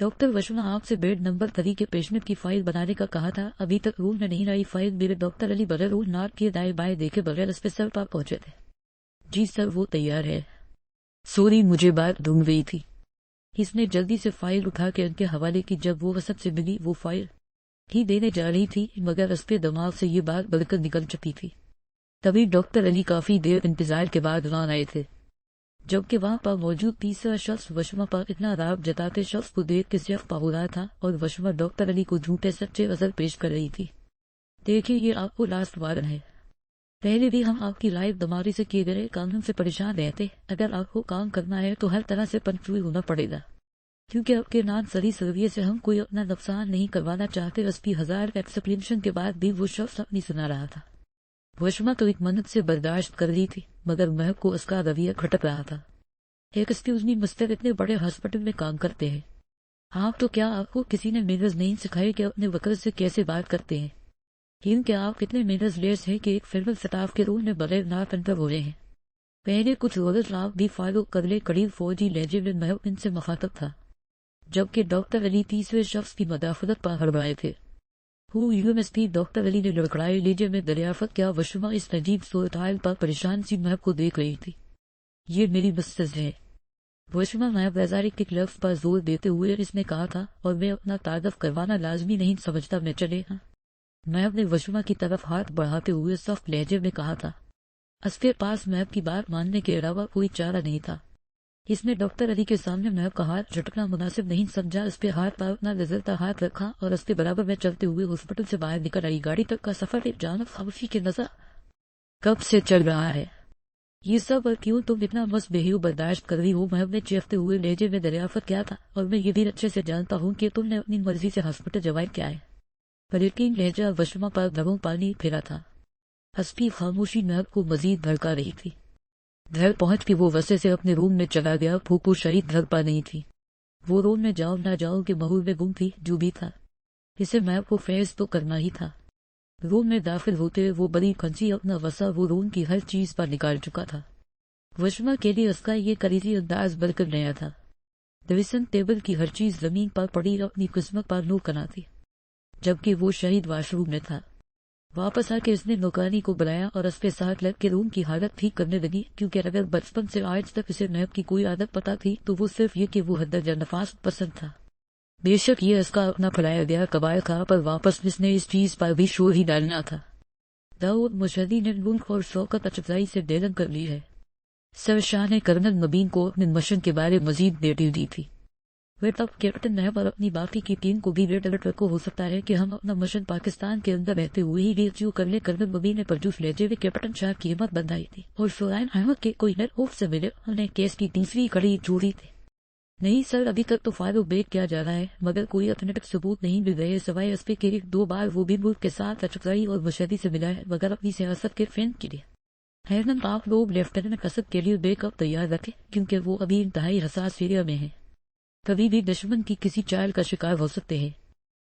Doctor وشما آپ سے bed number 3 کے پیشنٹ کی فائل بنانے کا کہا تھا، ابھی تک روم میں نہیں آئی فائل۔ میرے ڈاکٹر علی بغیر روم ناٹ کیے دائیں بائیں دیکھے بغیر اس پہ سر پا پہنچے تھے۔ جی سر وہ تیار ہے۔ سوری مجھے بات ڈھونڈ رہی تھی۔ اس نے جلدی سے فائل اٹھا کے ان کے حوالے کی۔ جب وہ وسط سے ملی وہ فائل ہی دینے جا رہی تھی مگر اس پہ دماغ سے یہ بات بڑھ کر نکل چکی تھی۔ تبھی ڈاکٹر علی کافی دیر انتظار کے بعد وہاں آئے تھے، جبکہ وہاں پر موجود تیسرا شخص وشما پر اتنا راگ جتاتے شخص کو دیکھ کے صرف پا رہا تھا اور وشما ڈاکٹر علی کو جھوٹے سچے وزر پیش کر رہی تھی۔ دیکھیے یہ آپ کو لاسٹ وارن ہے، پہلے بھی ہم آپ کی لائف دماری سے کیے گئے قانون سے پریشان رہتے، اگر آپ کو کام کرنا ہے تو ہر طرح سے پنکچوئل ہونا پڑے گا، کیونکہ آپ کے نان سری سرویے سے ہم کوئی اپنا نقصان نہیں کروانا چاہتے۔ 80,000 ایکسپلینیشن کے بعد بھی وہ شخص اپنی سنا رہا تھا۔ وشما تو ایک منت سے برداشت کر رہی تھی مگر مہک کو اس کا رویہ کھٹک رہا تھا۔ ایکسکیوز می مسٹر، اتنے بڑے ہاسپٹل میں کام کرتے ہیں آپ، تو کیا آپ کو کسی نے مینرز نہیں سکھائے کہ اپنے وکر سے کیسے بات کرتے ہیں؟ کیا آپ کتنے مینرز لیس ہیں کہ ایک فیڈرل سٹاف کے رول میں بغیر ناپ انٹر ہو رہے ہیں؟ پہلے کچھ رولز آپ بھی فالو کر لے۔ قریب فوجی لہجے میں مہک ان سے مخاطب تھا، جبکہ ڈاکٹر علی تیسرے شخص کی مدافعت پر ہڑبڑائے تھے۔ UMSP ڈاکٹر علی نے لڑکڑائے لیجے میں دریافت کیا۔ وشما اس عجیب صورتحال پر پریشان سی مہک کو دیکھ رہی تھی۔ یہ میری مسز ہے، وشما نائب وزارت کے لفظ پر زور دیتے ہوئے اس نے کہا تھا، اور میں اپنا تعارف کروانا لازمی نہیں سمجھتا، میں چلے ہاں۔ نائب نے وشما کی طرف ہاتھ بڑھاتے ہوئے سخت لہجے میں کہا تھا۔ اس کے پاس نائب کی بات ماننے کے علاوہ کوئی چارہ نہیں تھا۔ اس نے ڈاکٹر علی کے سامنے نائب کا ہاتھ جھٹکنا مناسب نہیں سمجھا، اس پہ ہاتھ پر اپنا لذرتا ہاتھ رکھا اور اس کے برابر میں چلتے ہوئے ہاسپٹل سے باہر نکل آئی۔ گاڑی تک کا سفر ایک جانب خاموشی کے نظر کب سے چل رہا ہے؟ یہ سب اور کیوں تم اتنا مس بہیو برداشت کر رہی ہو؟ محب نے چیختے ہوئے لہجے میں دریافت کیا تھا، اور میں یہ بھی اچھے سے جانتا ہوں کہ تم نے اپنی مرضی سے ہاسپٹل جوائن کیا ہے۔ پر یقین لہجہ وشما پر دھروں پانی پھیرا تھا۔ اسپی خاموشی محب کو مزید بھڑکا رہی تھی۔ گھر پہنچ کے وہ وسے سے اپنے روم میں چلا گیا۔ پھوپھو شہید گھر پر نہیں تھی، وہ روم میں جاؤ نہ جاؤ کے ماحول میں گم تھی۔ جو بھی تھا اسے محب کو فیض تو کرنا ہی تھا۔ روم میں داخل ہوتے وہ بڑی کھنسی اپنا وسا وہ روم کی ہر چیز پر نکال چکا تھا۔ وشما کے لیے اس کا یہ کریزی انداز بالکل نیا تھا۔ ڈریسنگ ٹیبل کی ہر چیز زمین پر پڑی اپنی قسمت پر نو کنا تھی، جبکہ وہ شہید واش روم میں تھا۔ واپس آ کے اس نے نوکرانی کو بلایا اور اس کے ساتھ لگ کے روم کی حالت ٹھیک کرنے لگی، کیونکہ اگر بچپن سے آج تک اسے محب کی کوئی عادت پتا تھی تو وہ صرف یہ کہ وہ حدرجہ نفاس پسند تھا۔ بے شک یہ اس کا اپنا پھیلایا گیا قبائل تھا، پر واپس اس نے اس چیز پر بھی شور ہی ڈالنا تھا۔ داؤد مشہدی نے ملک اور شوکت افزائی سے ڈیلنگ کر لی ہے۔ سرشاہ نے کرنل مبین کو اپنے مشن کے بارے مزید ڈیٹیل دی تھی۔ وہ تب کیپٹن محب اور اپنی باقی کی ٹیم کو بھی ریڈ الرٹ رکھو، ہو سکتا ہے کہ ہم اپنا مشن پاکستان کے اندر رہتے ہوئے ہی ریچیو کر لیں۔ کرنل مبین نے پرجوش لہجے میں کیپٹن شاہ کی ہمت بندھائی تھی، اور شورائن احمد کے کوئی نیٹ آف سے ملے انہوں نے کیس کی تیسری کڑی جوڑی تھی۔ نہیں سر، ابھی تک تو فائل بیک کیا جا رہا ہے مگر کوئی اتھینٹک ثبوت نہیں مل رہے، سوائے اس پہ کہ 1-2 بار وہ بھی ملک کے ساتھ اچکائی اور مشہدی سے ملا ہے، مگر اپنی سیاست کے فین کے لیے۔ حیرن آپ لوگ لیفٹیننٹ اسد کے لیے بیک اپ تیار رکھیں، کیونکہ وہ ابھی انتہائی حساس ایریا میں ہے، کبھی بھی دشمن کی کسی چال کا شکار ہو سکتے ہیں۔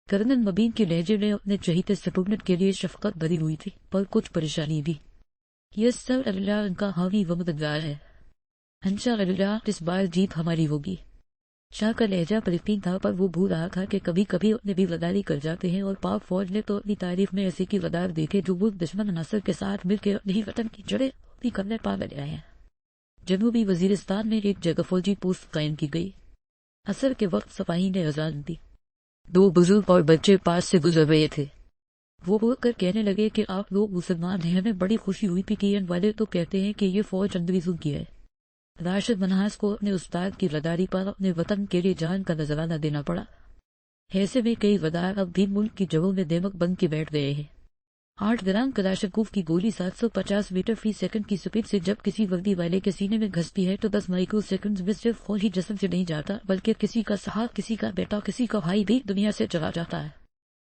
کرنل مبین کے لہجے میں اپنے چہیتے سٹوڈنٹ کے لیے شفقت بھری ہوئی تھی، پر کچھ پریشانی بھی۔ یس سر، اللہ ان کا حامی و مددگار ہے، انشاء اللہ اس بار جیت ہماری ہوگی۔ شاہ کا لہجہ فلپین تھا، پر وہ بھول رہا تھا کہ کبھی کبھی اپنے بھی غداری کر جاتے ہیں، اور پاک فوج نے تو اپنی تاریخ میں ایسے کی غدار دیکھے جو ملک دشمن عناصر کے ساتھ مل کے اپنی وطن کی جڑیں اپنی کرنے پا لے آئے ہیں۔ جنوبی وزیرستان میں ایک جگہ فوجی پوسٹ قائم کی گئی۔ عصر کے وقت سپاہی نے اذان دی۔ 2 بزرگ اور بچے پاس سے گزر رہے تھے، وہ بول کر کہنے لگے کہ آپ لوگ مسلمان ہیں، ہمیں بڑی خوشی ہوئی پی ٹی این والے تو کہتے ہیں کہ یہ فوج انگریزوں کی ہے۔ راشد منہاس کو اپنے استاد کی غداری پر اپنے وطن کے لیے جان کا نذرانہ دینا پڑا۔ ایسے میں کئی غدار اب بھی ملک کی جگہوں میں دیمک بن کے بیٹھ گئے ہیں۔ 8 گرام کلاشنکوف کی گولی 750 میٹر فی سیکنڈ کی سپیڈ سے جب کسی وردی والے کے سینے میں گھستی ہے تو 10 مائکرو سیکنڈز میں صرف خون ہی جسم سے نہیں جاتا، بلکہ کسی کا صاحب، کسی کا بیٹا، کسی کا بھائی بھی دنیا سے چلا جاتا ہے۔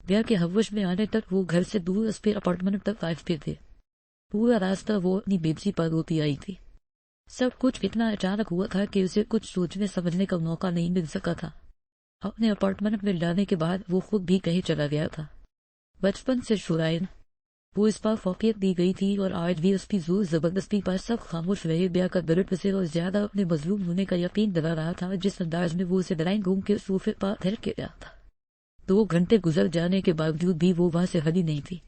بیا کے حوش میں آنے تک وہ گھر سے دور اس پہ اپارٹمنٹ تک پہنچتے تھے۔ پورا راستہ وہ اپنی بیبسی پر روتی آئی تھی۔ سب کچھ اتنا اچانک ہوا تھا کہ اسے کچھ سوچنے سمجھنے کا موقع نہیں مل سکا تھا۔ اپنے اپارٹمنٹ میں لانے کے بعد وہ خود بھی کہیں چلا گیا تھا۔ بچپن سے شورائن وہ اس پر فوقیت دی گئی تھی اور آج بھی اس کی زور زبردستی پر سب خاموش رہے. بیا کا درد سے اور زیادہ اپنے مظلوم ہونے کا یقین دلا رہا تھا جس انداز میں وہ اسے ڈرائنگ روم کے صوفے پر پھیر کے گیا تھا. 2 گھنٹے گزر جانے کے باوجود بھی وہ وہاں سے ہلی نہیں تھی.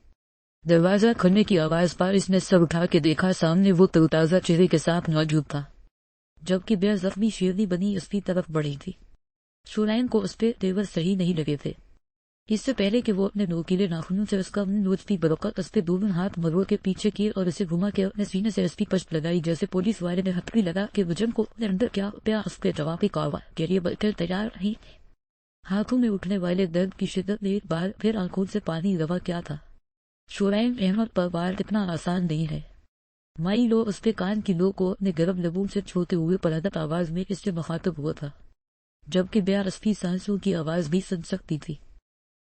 دروازہ کھلنے کی آواز پر اس نے سر اٹھا کے دیکھا. سامنے وہ تروتازہ چہرے کے ساتھ موجود تھا جبکہ بیا زخمی شیرنی بنی اس کی طرف بڑھی تھی. شولائن کو اس پہ تیور صحیح نہیں لگے تھے. اس سے پہلے کہ وہ اپنے نوکیلے ناخنوں سے اس کا نوچتی بروقت اس پہ دونوں ہاتھ مروڑ کے پیچھے کیے اور اسے گھما کے اپنے سینے سے اس کی پشت لگائی جیسے پولیس والے نے ہتھکڑی لگا کہ وجن کو اپنے اندر کیا پیا اس کے جوابی کارروائی کے لیے بلکہ تیار نہیں. ہاتھوں میں اٹھنے والے درد کی شدت نے ایک بار پھر آنکھوں سے پانی روا کیا تھا. شولائن احمد پر وار اتنا آسان نہیں ہے. مائی لو اس پہ کان کی لو کو اپنے گرم لبوں سے چھوتے ہوئے پردت آواز میں اس سے مخاطب ہوا تھا جبکہ بیا رسپی سانسوں کی آواز بھی سن سکتی تھی.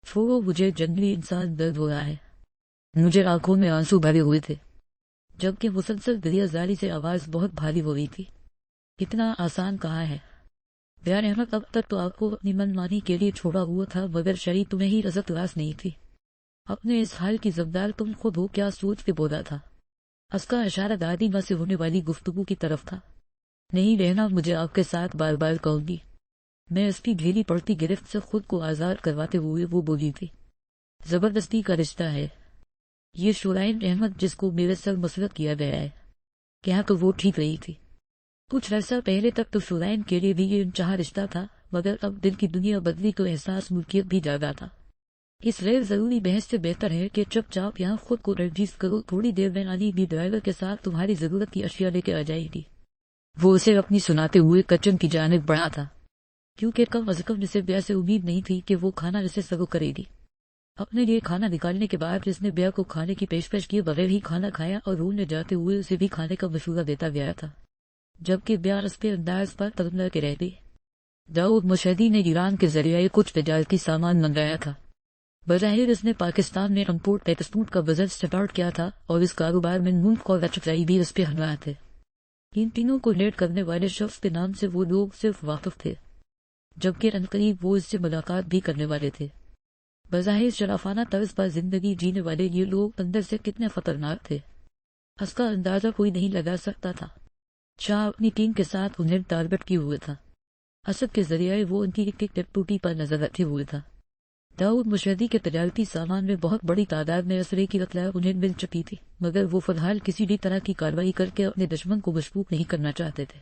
چھوڑو مجھے جنگلی انسان درد ہو رہا ہے. مجھے آنکھوں میں آنسو بھرے ہوئے تھے جبکہ مسلسل دریا زاری سے آواز بہت بھاری ہو رہی تھی. اتنا آسان کہاں ہے. بیان احمد اب تک تو آپ کو اپنی من مانی کے لیے چھوڑا ہوا تھا مگر شرعی تمہیں ہی رزق راس نہیں تھی. اپنے اس حال کی زبدار تم خود ہو کیا سوچ کے بولا تھا. اس کا اشارہ دادی ماں سے ہونے والی گفتگو کی طرف تھا. نہیں رہنا مجھے آپ کے ساتھ بار بار کہوں گی. میں اس کی ڈھیلی پڑتی گرفت سے خود کو آزاد کرواتے ہوئے وہ بولی تھی. زبردستی کا رشتہ ہے یہ شولائن احمد جس کو میرے سر مسلط کیا گیا ہے. کیا تو وہ ٹھیک رہی تھی. کچھ عرصہ پہلے تک تو شولائن کے لیے بھی یہ انچہا رشتہ تھا مگر اب دل کی دنیا بدلی تو احساس ملکیت بھی جاگا تھا. اس غیر ضروری بحث سے بہتر ہے کہ چپ چاپ یہاں خود کو ریلیز کرو. تھوڑی دیر میں آنی بھی ڈرائیور کے ساتھ تمہاری ضرورت کی اشیاء لے کے آ جائے گی. وہ اسے اپنی سناتے ہوئے کچن کی جانب بڑھا تھا کیونکہ کم از کم اسے بیا سے امید نہیں تھی کہ وہ کھانا اسے سرو کرے گی. اپنے لیے کھانا نکالنے کے بعد اس نے بیا کو کھانے کی پیشکش کیے بغیر ہی کھانا کھایا اور روم میں جاتے ہوئے اسے بھی کھانے کا مشورہ دیتا گیا تھا جبکہ بیا اس پہ انداز پر ترملا کے رہ گئی. داؤد مشہدی نے ایران کے ذریعے کچھ تجارتی سامان منگایا تھا. بظاہر اس نے پاکستان میں امپورٹ ایکسپورٹ کا بزنس سٹارٹ کیا تھا اور اس کاروبار میں ملک اور رچائی بھی اس پہ ہنگا تھے. ان تینوں کو لیڈ کرنے والے شخص کے نام سے وہ لوگ صرف واقف تھے جبکہ عنقریب وہ اس سے ملاقات بھی کرنے والے تھے. بظاہر شرافانہ طرز پر زندگی جینے والے یہ لوگ اندر سے کتنے خطرناک تھے اس کا اندازہ کوئی نہیں لگا سکتا تھا. شاہ اپنی ٹیم کے ساتھ انہیں ٹارگٹ کیے ہوئے تھا. اسد کے ذریعے وہ ان کی ایک ٹوٹی پر نظر رکھے ہوئے تھا. داؤد مشہدی کے تجارتی سامان میں بہت بڑی تعداد میں اسلحے کی اطلاع انہیں مل چکی تھی مگر وہ فی الحال کسی بھی طرح کی کارروائی کر کے اپنے دشمن کو مشکوک نہیں کرنا چاہتے تھے.